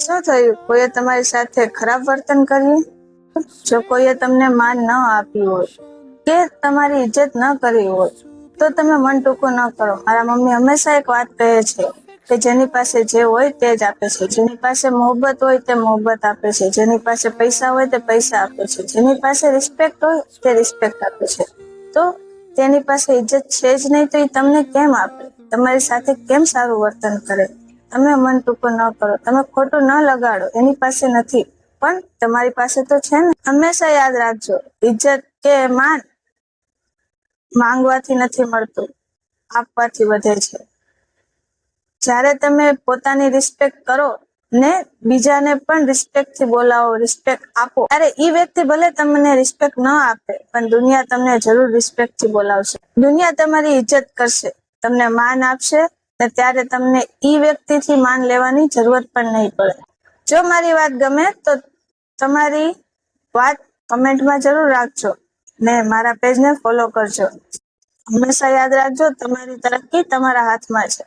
શું થયું? કોઈએ તમારી સાથે ખરાબ વર્તન કર્યું? જો કોઈએ તમને માન ન આપ્યું હોય કે તમારી ઇજ્જત ન કરી હોય તો તમે મન ટૂંકું ન કરો. મારા મમ્મી હંમેશા એક વાત કહે છે કે જેની પાસે જે હોય તે જ આપે છે, જેની પાસે મોહબ્બત હોય તે મોહબ્બત આપે છે, જેની પાસે પૈસા હોય તે પૈસા આપે છે, જેની પાસે રિસ્પેક્ટ હોય તે રિસ્પેક્ટ આપે છે. તો તેની પાસે ઇજ્જત છે જ નહીં તો એ તમને કેમ આપે? તમારી સાથે કેમ સારું વર્તન કરે? તમે મન ટૂંકું ન કરો, તમે ખોટું ન લગાડો. એની પાસે નથી પણ તમારી પાસે તો છે ને. હંમેશા યાદ રાખજો, ઇજ્જત કે માન માંગવાથી નથી મળતું, આપવાથી વધે છે. જ્યારે તમે પોતાની રિસ્પેક્ટ કરો ને બીજાને પણ રિસ્પેક્ટ થી બોલાવો, રિસ્પેક્ટ આપો, ત્યારે ઈ વ્યક્તિ ભલે તમને રિસ્પેક્ટ ન આપે પણ દુનિયા તમને જરૂર રિસ્પેક્ટ થી બોલાવશે. દુનિયા તમારી ઇજ્જત કરશે, તમને માન આપશે ને ત્યારે તમને ઈ વ્યક્તિથી માન લેવાની જરૂરત પણ નહીં પડે. જો મારી વાત ગમે તો તમારી વાત કમેન્ટમાં જરૂર રાખજો ને મારા પેજને ફોલો કરજો. હંમેશા યાદ રાખજો, તમારી તરક્કી તમારા હાથમાં છે.